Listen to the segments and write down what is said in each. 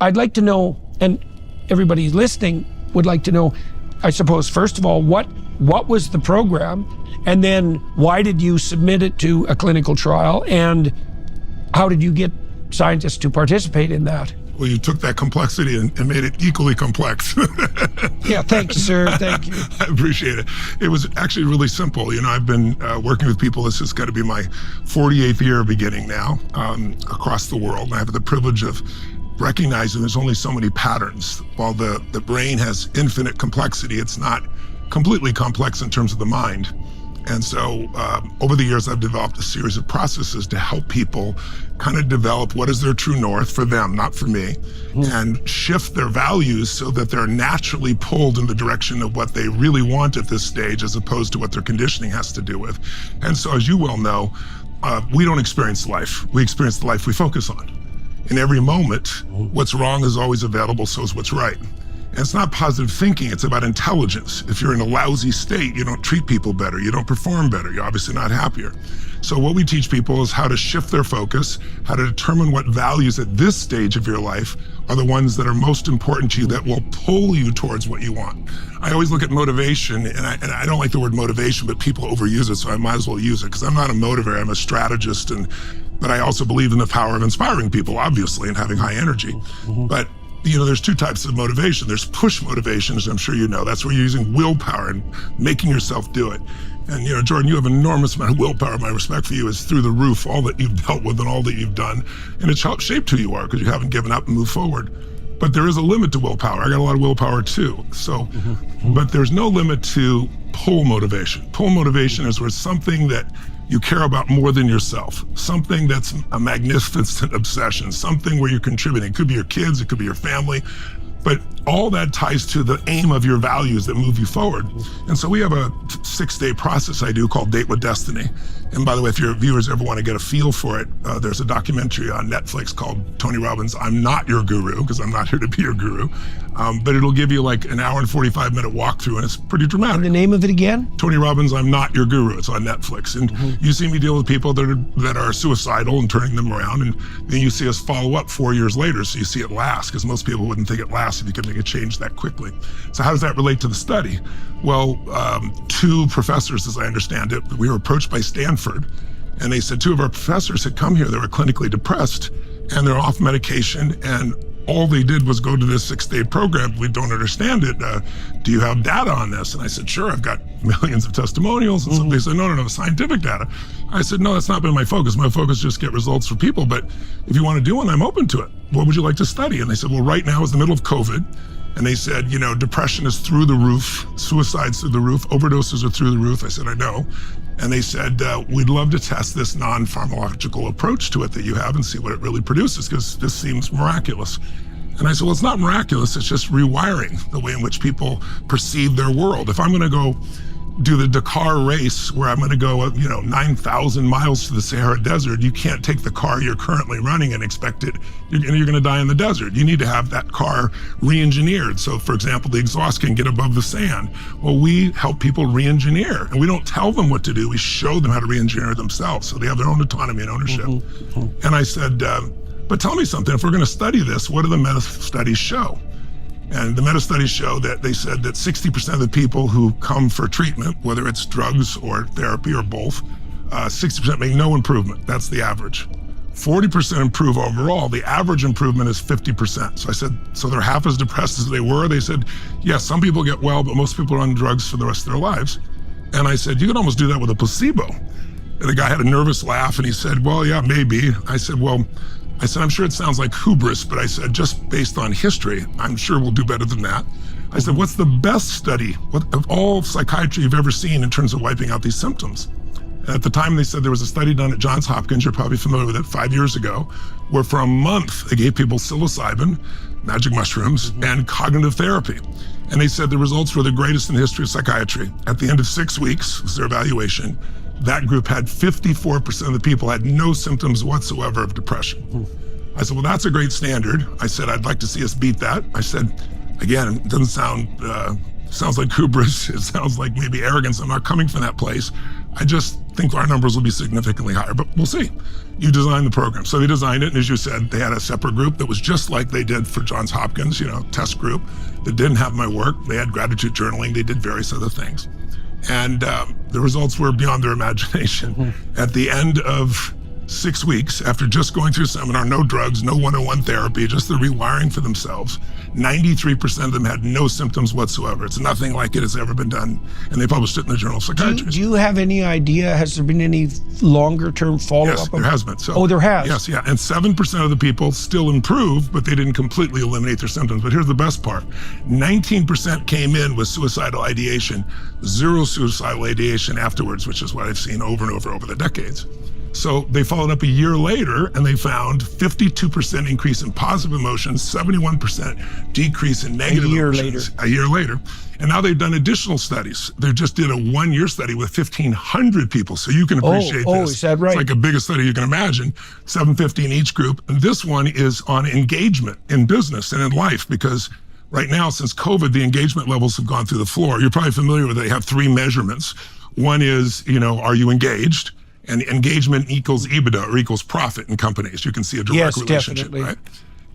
I'd like to know, and everybody listening would like to know, I suppose, first of all, what was the program? And then why did you submit it to a clinical trial? And how did you get scientists to participate in that? Well, you took that complexity and made it equally complex. Yeah, thank you, sir. Thank you. I appreciate it. It was actually really simple. You know, I've been working with people. This has got to be my 48th year beginning now across the world. And I have the privilege of recognizing there's only so many patterns. While the brain has infinite complexity, it's not completely complex in terms of the mind. And so over the years, I've developed a series of processes to help people kind of develop what is their true north for them, not for me, and shift their values so that they're naturally pulled in the direction of what they really want at this stage, as opposed to what their conditioning has to do with. And so, as you well know, we don't experience life. We experience the life we focus on. In every moment, what's wrong is always available, so is what's right. And it's not positive thinking, it's about intelligence. If you're in a lousy state, you don't treat people better, you don't perform better, you're obviously not happier. So what we teach people is how to shift their focus, how to determine what values at this stage of your life are the ones that are most important to you, that will pull you towards what you want. I always look at motivation, and I don't like the word motivation, but people overuse it, so I might as well use it, because I'm not a motivator, I'm a strategist, but I also believe in the power of inspiring people, obviously, and having high energy. But you know, there's two types of motivation. There's push motivation, as I'm sure you know. That's where you're using willpower and making yourself do it. And you know, Jordan, you have an enormous amount of willpower. My respect for you is through the roof, all that you've dealt with and all that you've done. And it's helped shape who you are, because you haven't given up and moved forward. But there is a limit to willpower. I got a lot of willpower too. So, but there's no limit to pull motivation. Pull motivation is where something that you care about more than yourself, something that's a magnificent obsession, something where you're contributing. It could be your kids, it could be your family, but all that ties to the aim of your values that move you forward. And so we have a 6-day process I do called Date with Destiny. And by the way, if your viewers ever want to get a feel for it, there's a documentary on Netflix called Tony Robbins, I'm Not Your Guru, because I'm not here to be your guru. But it'll give you like an hour and 45-minute walkthrough, and it's pretty dramatic. And the name of it again? Tony Robbins, I'm Not Your Guru. It's on Netflix. And you see me deal with people that are suicidal and turning them around, and then you see us follow up 4 years later, so you see it last, because most people wouldn't think it lasts if you could make a change that quickly. So how does that relate to the study? Well, 2 professors, as I understand it, we were approached by Stanford, and they said 2 of our professors had come here, they were clinically depressed, and they're off medication, and all they did was go to this 6-day program. We don't understand it. Do you have data on this? And I said, sure, I've got millions of testimonials. And so they said, no, scientific data. I said, no, that's not been my focus. My focus is just get results for people. But if you want to do one, I'm open to it. What would you like to study? And they said, well, right now is the middle of COVID. And they said, you know, depression is through the roof, suicide's through the roof, overdoses are through the roof. I said, I know. And they said, we'd love to test this non-pharmacological approach to it that you have and see what it really produces, because this seems miraculous. And I said, well, it's not miraculous, it's just rewiring the way in which people perceive their world. If I'm gonna go do the Dakar race where I'm gonna go, 9,000 miles to the Sahara Desert, you can't take the car you're currently running and expect it, you're gonna die in the desert. You need to have that car re-engineered. So for example, the exhaust can get above the sand. Well, we help people re-engineer, and we don't tell them what to do, we show them how to re-engineer themselves so they have their own autonomy and ownership. And I said, but tell me something, if we're gonna study this, what do the meta-studies show? And the meta-studies show that they said that 60% of the people who come for treatment, whether it's drugs or therapy or both, 60% make no improvement. That's the average. 40% improve overall. The average improvement is 50%. So I said, so they're half as depressed as they were? They said, yes, some people get well, but most people are on drugs for the rest of their lives. And I said, you could almost do that with a placebo. And the guy had a nervous laugh and he said, well, yeah, maybe. I said, I'm sure it sounds like hubris, but I said, just based on history, I'm sure we'll do better than that. I said, what's the best study of all psychiatry you've ever seen in terms of wiping out these symptoms? And at the time, they said there was a study done at Johns Hopkins, you're probably familiar with it, 5 years ago, where for a month, they gave people psilocybin, magic mushrooms, and cognitive therapy. And they said the results were the greatest in the history of psychiatry. At the end of 6 weeks, was their evaluation, that group had 54% of the people had no symptoms whatsoever of depression. I said, well, that's a great standard. I said, I'd like to see us beat that. I said, again, it doesn't sounds like hubris. It sounds like maybe arrogance. I'm not coming from that place. I just think our numbers will be significantly higher, but we'll see. You design the program. So they designed it, and as you said, they had a separate group that was just like they did for Johns Hopkins, test group that didn't have my work. They had gratitude journaling. They did various other things. And the results were beyond their imagination. At the end of 6 weeks, after just going through seminar, no drugs, no one-on-one therapy, just the rewiring for themselves, 93% of them had no symptoms whatsoever. It's nothing like it has ever been done. And they published it in the Journal of Psychiatry. Do you have any idea, has there been any longer-term follow-up? Yes, there has been. Oh, there has? Yes, yeah. And 7% of the people still improved, but they didn't completely eliminate their symptoms. But here's the best part. 19% came in with suicidal ideation, 0 suicidal ideation afterwards, which is what I've seen over and over the decades. So they followed up a year later, and they found 52% increase in positive emotions, 71% decrease in negative emotions. A year later. And now they've done additional studies. They just did a 1-year study with 1,500 people. So you can appreciate this. Oh, is that right? It's like a biggest study you can imagine, 750 in each group. And this one is on engagement in business and in life, because right now, since COVID, the engagement levels have gone through the floor. You're probably familiar with it. They have 3 measurements. One is, are you engaged? And engagement equals EBITDA, or equals profit in companies. You can see a direct relationship, definitely. Right?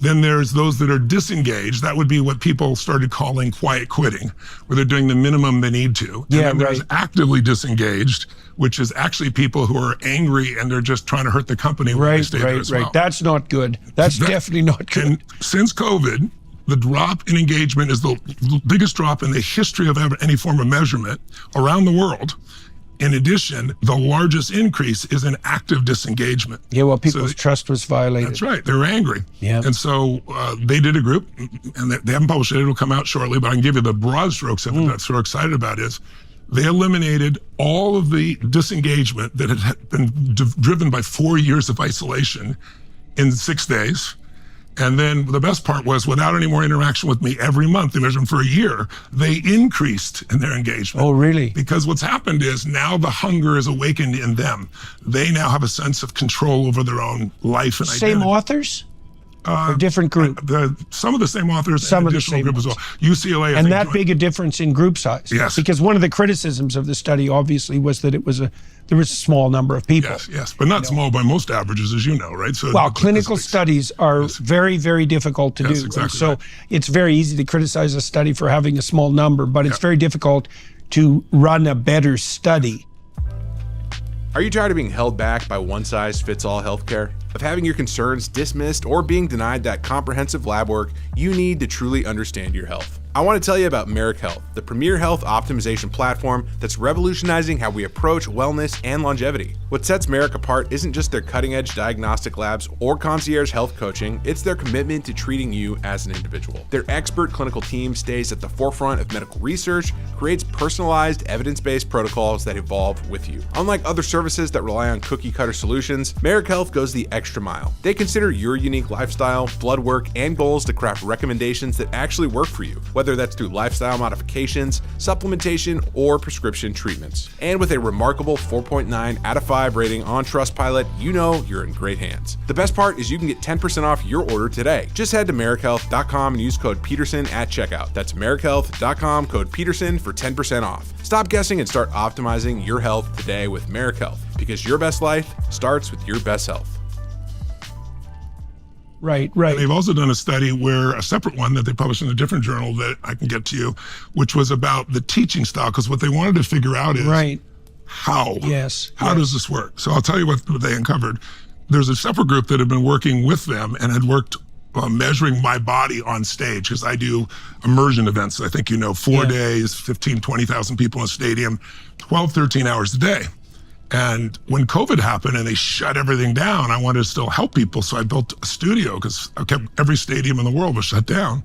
Then there's those that are disengaged. That would be what people started calling quiet quitting, where they're doing the minimum they need to. And then there's actively disengaged, which is actually people who are angry and they're just trying to hurt the company when they stay there as well. That's not good. That's definitely not good. And since COVID, the drop in engagement is the biggest drop in the history of any form of measurement around the world. In addition, the largest increase is in active disengagement. Yeah, well, people's trust was violated. That's right. They were angry. Yeah. And so they did a group, and they haven't published it. It'll come out shortly, but I can give you the broad strokes of it that I'm so excited about is they eliminated all of the disengagement that had been driven by 4 years of isolation in 6 days. And then the best part was, without any more interaction with me every month, they measured them for a year, they increased in their engagement. Oh, really? Because what's happened is now the hunger is awakened in them. They now have a sense of control over their own life and identity. Same authors? Or different group? Some of the same authors, some and additional group as well. UCLA, and that big a difference in group size? Yes. Because one of the criticisms of the study, obviously, was that there was a small number of people. Yes, but not small by most averages, as you know, right? So well, clinical studies are very, very difficult to do. Exactly so it's very easy to criticize a study for having a small number, but it's very difficult to run a better study. Are you tired of being held back by one-size-fits-all healthcare? Of having your concerns dismissed or being denied that comprehensive lab work you need to truly understand your health? I want to tell you about Merrick Health, the premier health optimization platform that's revolutionizing how we approach wellness and longevity. What sets Merrick apart isn't just their cutting-edge diagnostic labs or concierge health coaching, it's their commitment to treating you as an individual. Their expert clinical team stays at the forefront of medical research, creates personalized, evidence-based protocols that evolve with you. Unlike other services that rely on cookie-cutter solutions, Merrick Health goes the extra mile. They consider your unique lifestyle, blood work, and goals to craft recommendations that actually work for you, whether that's through lifestyle modifications, supplementation, or prescription treatments. And with a remarkable 4.9 out of 5 rating on Trustpilot, you know you're in great hands. The best part is you can get 10% off your order today. Just head to merrickhealth.com and use code Peterson at checkout. That's merrickhealth.com, code Peterson for 10% off. Stop guessing and start optimizing your health today with Merrick Health, because your best life starts with your best health. Right. And they've also done a study where a separate one that they published in a different journal that I can get to you, which was about the teaching style, because what they wanted to figure out is how. How does this work? So I'll tell you what they uncovered. There's a separate group that had been working with them and had worked measuring my body on stage, because I do immersion events. I think 4 days, 15, 20,000 people in a stadium, 12, 13 hours a day. And when COVID happened and they shut everything down, I wanted to still help people. So I built a studio, because every stadium in the world was shut down.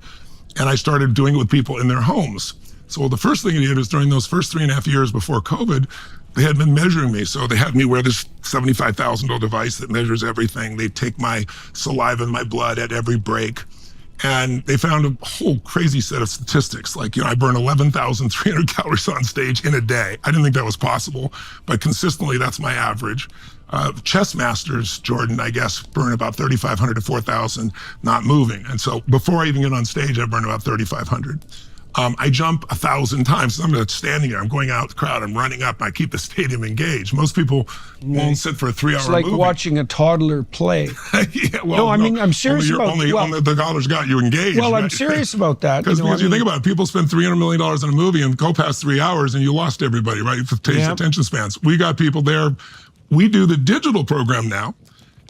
And I started doing it with people in their homes. So the first thing I did is, during those first 3.5 years before COVID, they had been measuring me. So they had me wear this $75,000 device that measures everything. They take my saliva and my blood at every break. And they found a whole crazy set of statistics. Like, I burn 11,300 calories on stage in a day. I didn't think that was possible, but consistently, that's my average. Chess masters, Jordan, I guess, burn about 3,500 to 4,000 not moving. And so before I even get on stage, I burn about 3,500. I jump 1,000 times. I'm not standing there. I'm going out the crowd. I'm running up. I keep the stadium engaged. Most people won't sit for a 3-hour It's like movie. watching a toddler play. Yeah, well, No, I mean, I'm serious about- only the dollars got you engaged. Well, I'm right? serious about that. Because you think about it, people spend $300 million on a movie and go past 3 hours and you lost everybody, right? For attention spans. We got people there. We do the digital program now,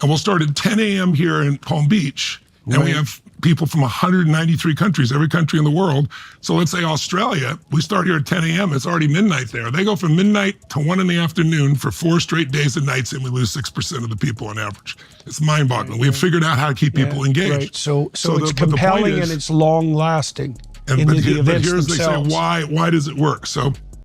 and we'll start at 10 a.m. here in Palm Beach. And we have people from 193 countries, every country in the world. So let's say Australia, we start here at 10 a.m. It's already midnight there. They go from midnight to 1 in the afternoon for 4 straight days and nights, and we lose 6% of the people on average. It's mind-boggling. We've figured out how to keep people engaged. Right. So it's but the compelling point is, and it's long-lasting. but Events here's themselves. they say, why does it work? So